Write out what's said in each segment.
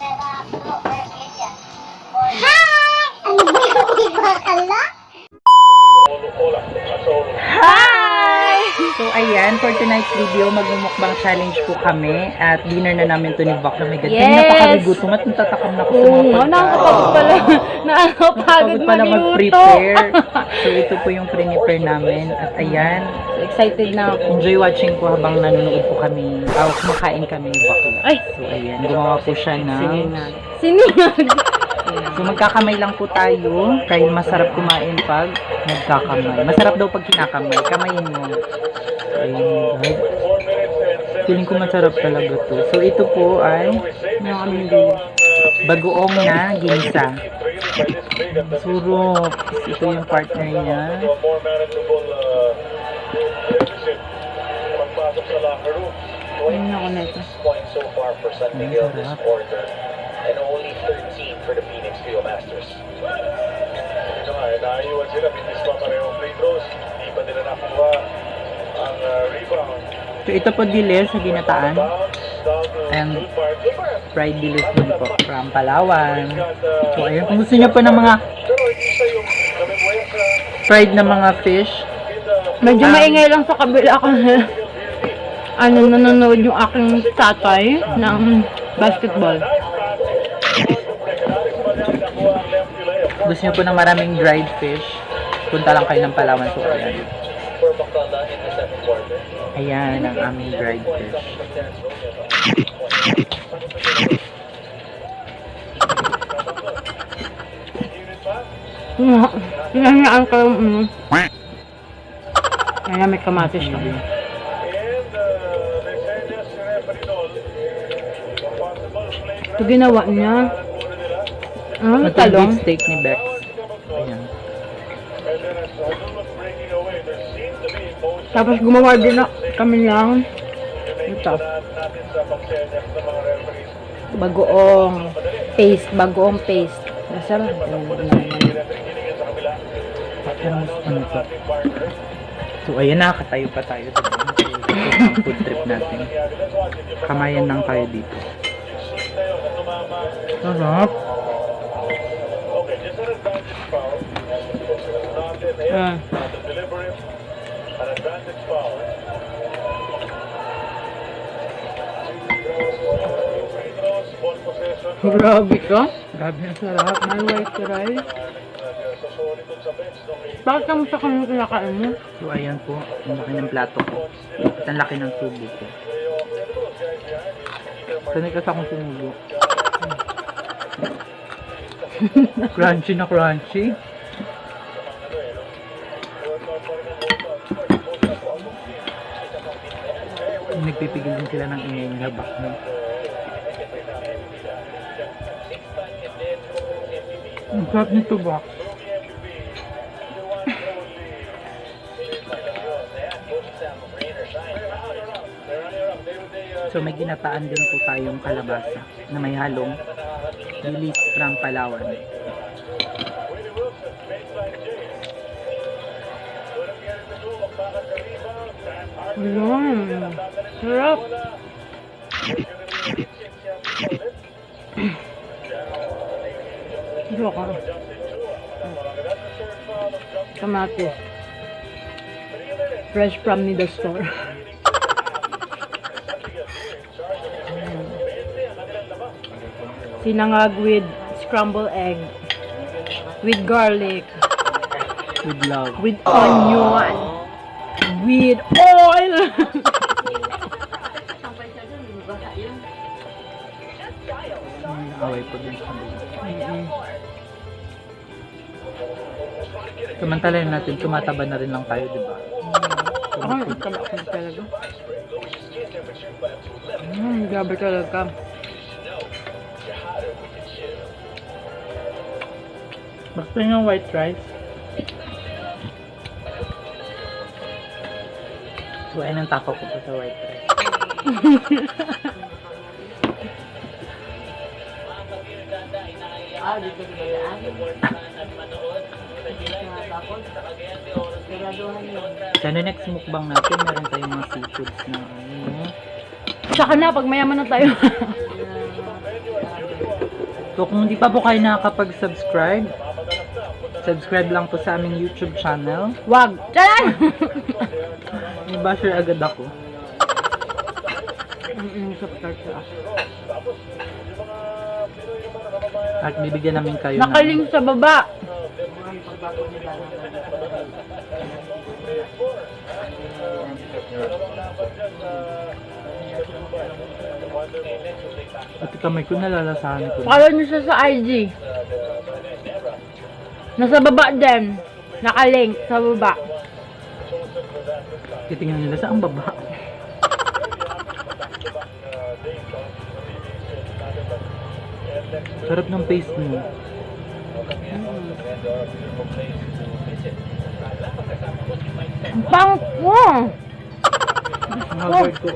Hi! So ayan, for tonight's video, magmumukbang challenge po kami at dinner na namin to ni Bak. Oh my God, kanina pa kami gutom at natatakam na ako sa mga pagkain. Nakakapagod pala. Nakakapagod pala magluto. mag-prepare. So ito po yung prepare namin at ayan. So excited na ako. Enjoy watching po habang nanonood po kami. Kumakain kami ni Bak. Ay! So ayan, gumawa po siya ng Sinunod. So magkakamay lang po tayo dahil masarap kumain pag nagkakamay. Masarap daw pag kinakamay. Kamayin mo. Ayun, God. Feeling ko masarap talaga to. So ito po ay bagoong na ginisa. Surop. Ito yung partner niya. Ayun ako na ito. Masarap. And only 13 for the Phoenix Trio Masters. Ito nga, naiiwan sila, bitis pa parehong free throws, hindi pa nila nakuha ang rebound. So ito po dilis sa ginataan. And fried dilis din po from Palawan. So ayun, kung gusto niyo po ng mga fried na mga fish. Medyo maingay lang sa kabila kasi nanonood yung aking tatay ng basketball. Gusto niyo po ng maraming dried fish, punta lang kayo ng Palawan. So ayan. Ayan ang aming dried fish. Hinahiyaan ko yung Ayan, may kamatis ka. Ito ginawa niya. Ito Talong. yung steak ni Bex. Ayan. Tapos gumawa din na kami lang. Ito. Bagoong paste. Bagoong paste. Masarap. Ano to? So ayan, nakakatayo pa tayo. Ito ang food trip natin. Kamayan lang tayo dito. Sarap. Grabe ka. Grabe ang sarap. May white rice. Bakit kami sa kanila kinakain mo? So ayan po, ang laki ng plato ko. At ang laki ng tubo ko. Sanay kasi akong tumubo. Crunchy na crunchy. Nagpipigil din sila ng ingay nila back mo. Ang sarap nito ba? So may ginataan din po tayong kalabasa na may halong dilis from Palawan. Ayan. Sarap. Ito ka. Kamatis. Fresh from the store. Sinangag with scrambled egg. With garlic. With love. With onion. With oil. Away po din sa Samantalahin natin, tumataba na rin lang tayo, di ba? Ako, taba ko talaga. Grabe talaga. Gusto nyo white rice? So, ayun ang takaw ko pa sa white rice. Sana next mukbang natin, meron tayong mga seafoods na ano. Tsaka na, pag mayaman na tayo. So kung hindi pa po kayo nakakapag-subscribe, subscribe lang po sa aming YouTube channel. Wag! Charan! May basher agad ako. Subscribe siya. At bibigyan namin kayo Nakaling sa baba. At kamay ko nalalasahan ko. Follow niyo siya sa IG. Nasa baba din. Nakalink sa baba. Titingnan nila sa ang baba. Sarap ng paste mo. Ang pangit mo. Ang hagard ko.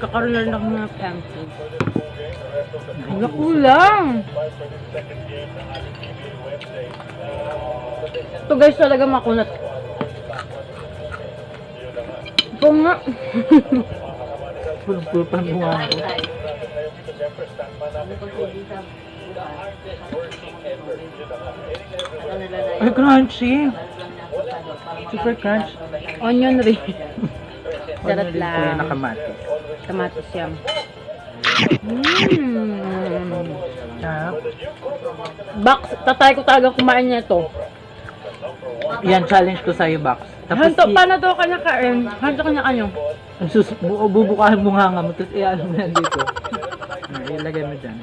Kakaroon na lang ng pancake. Wala kulang. Ito guys talaga makunat. Ito nga. Pulong-pulo pa ng bunga ko. Ay, crunchy! Super crunch. Onion ring. Ano Sarap rin po yung lang. nakamatis. Kamatis yan. Sarap. Box, tatay ko talaga kumain niya ito. Yan, challenge ko sa'yo, Box. Hanto, paano to kanya kain? Hanto kanya kanyo. Bubukahan mo nga mo, tapos i-ano mo yan dito. Ilagay mo dyan.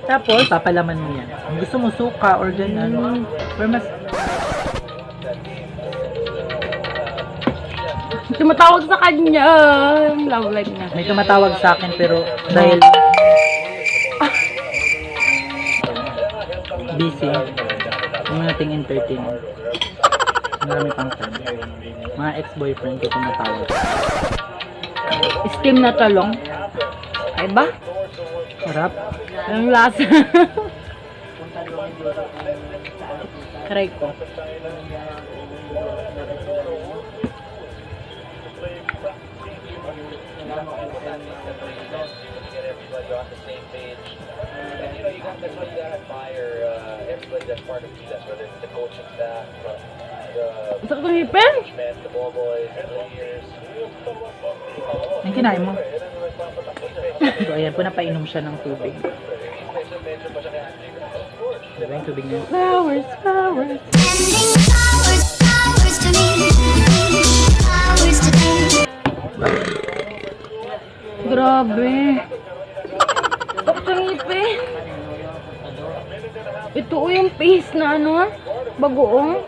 Tapos, Papalaman mo yan. Kung gusto mo suka or gano'n. Pero mas... tumatawag sa kanya. Yung love life niya. May tumatawag sa akin pero dahil... busy. Huwag mo nating entertain. Marami pang time. Mga ex-boyfriend ko tumatawag. Steam na talong. Ay ba? Sarap. Yung lasa. Try ko. Gusto ko ngipin? Ang kinain mo? So, ayan po, napainom siya ng tubig. Diba yung tubig niya? Flowers, flowers. Flowers to me. Flowers today. Grabe. Gusto ko ngipin. Ito o yung paste na ano, bagoong.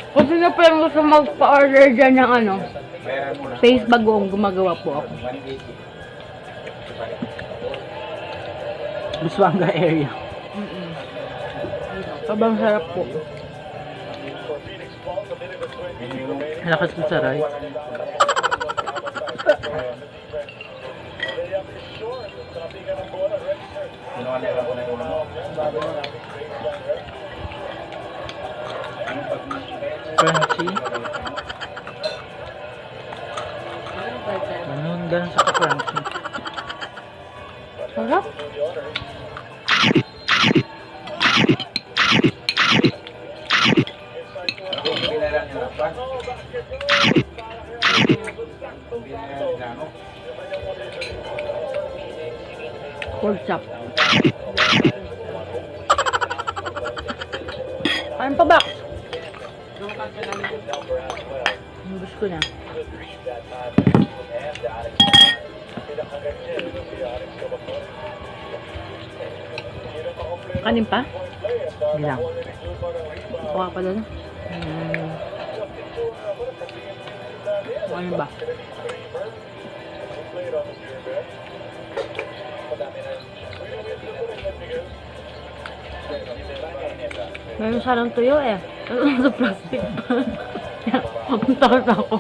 Kasi na parang gusto magpa-order dyan ng ano, paste bagoong, gumagawa po ako. Busuanga area. Sobrang sarap po. Lakas ko sa rice. Crunchy. Ganun sa ka-crunchy. Sarap. Pork chop. Ano pa ba? Nubos ko na. Kanin pa? Bilang. Kuha pa doon. Ano ba? Meron sanang tuyo eh. Ano sa plastic pa? Papunta sa ako.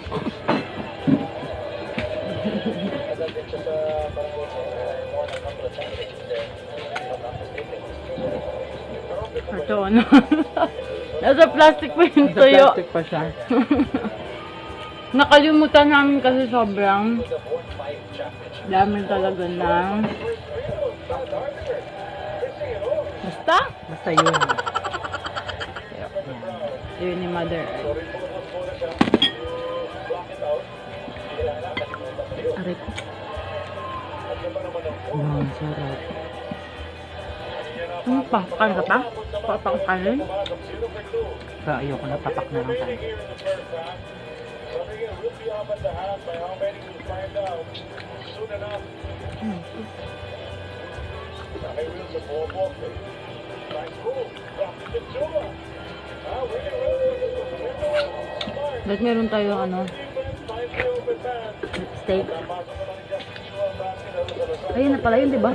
Ito ano? Nasa plastic pa yung Sa tuyo. plastic pa siya. Nakalimutan namin kasi sobrang dami talaga ng basta? Basta yun. Yun ni Mother. Aray ko. Wow, sarap. Ano pa? Kain ka pa? Papakain? Kaya ayoko na, tapak na lang tayo. Ba't meron tayo ano? Steak. Ayun na pala yun, di ba?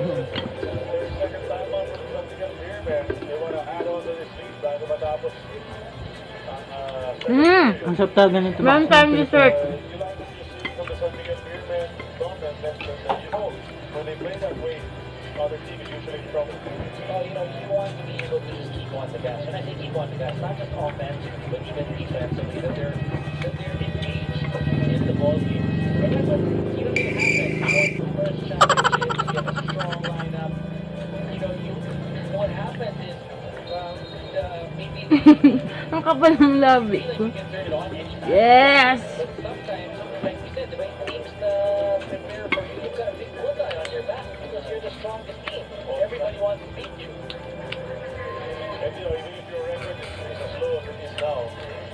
Ang sarap talaga nito. Meron tayong dessert. Other team is usually in trouble. Well, you know, you want to be able to just keep on the gas. When I say keep on the gas, not just offensively, but even defensively, that they're engaged in the ball game. Remember, you don't even have that. You want your first championship, you get a strong lineup. You know, what happens is, maybe Ang kapal ng labi ko. you can turn it on anytime. Yes! But sometimes, like we said, the right teams prepare for you. You've got a big bullseye on your back because you're the strongest team. Everybody wants to beat you. And you know, even if your record is as low as it is now,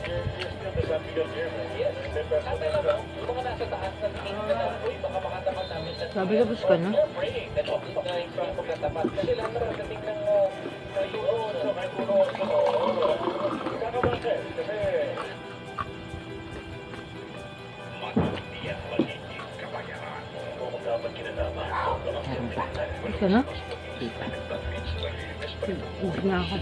you're still the champion here, man. Yes. Yung mga nasa taas na team na lang, uy, baka makatapat namin sa Sabi ka, bus ka na? they're praying that hindi magkatapat. Kasi lahat na dating ng yung kahit uno, kakabahan eh. Kasi Bus ka na? Bus na ako.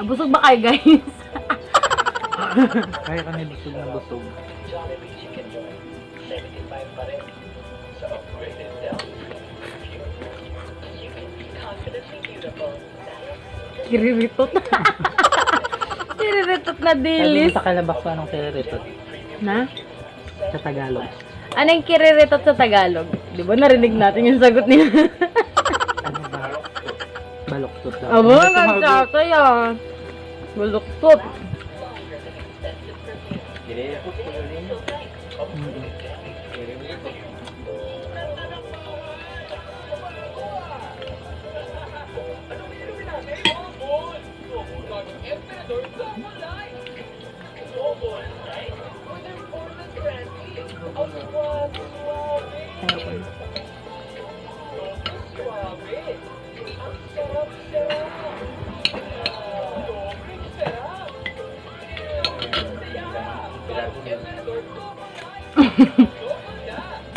Busog ba kayo, guys? Kaya kami busog na busog. Kiriritot. Kiriritot na Sabi dilis. mo sa kalabak pa anong kiriritot Na? sa Tagalog. Anong kiriritot sa Tagalog? Di ba narinig natin yung sagot niya? Ano ba? Baloktot daw. Abo, nagtatay ah. Baluktot.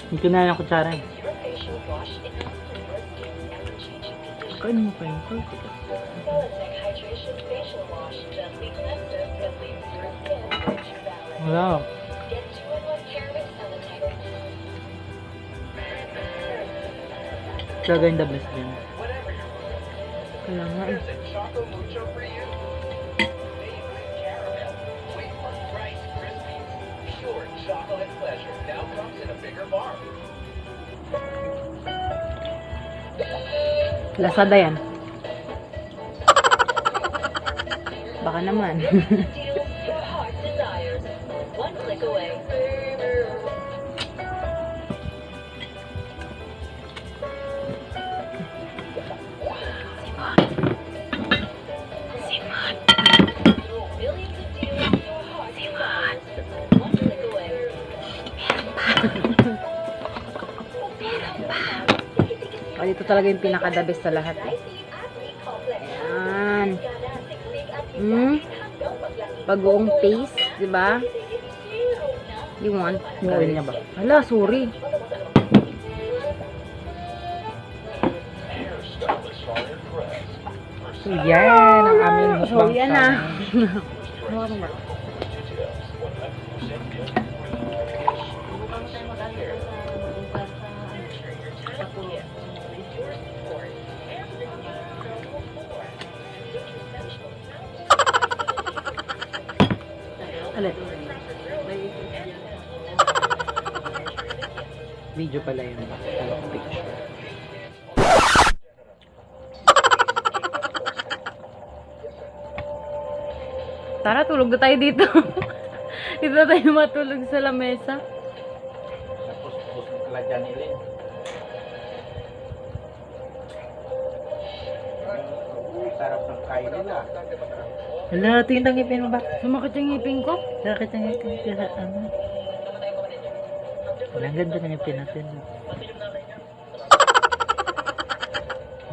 Hindi ko na yung kutsara eh. Kain mo pa yun. Wow. Gagawin the best din. Kaya nga eh. Lazada yan. Baka naman. dito talaga yung pinaka-the best sa lahat. Eh. Ayan. Bagoong taste, di ba? You want? Oil niya ba? Hala, sorry. So, yan ang aming So, mukbang yan na. Alin? Video pala yun ba? Tawag picture. Tara, tulog na tayo dito. Dito na tayo matulog sa lamesa. Tapos pala dyan ilin. Sarap ng kain nila. Hala, tingin ang ngipin mo ba? Sumakit yung ngipin ko. Bakit ang ngipin ko sa ano? Wala, ang ganda ng ngipin natin.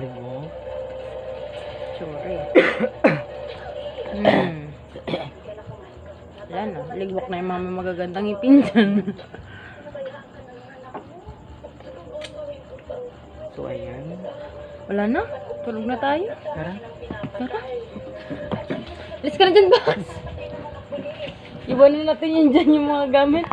Diba? Sorry. Wala na. Ligwak na yung mga magagandang ngipin dyan. So, ayan. Wala na. Tulog na tayo. Tara. Tara. Alis ka na dyan, boss. Iwanan natin yan dyan yung mga gamit.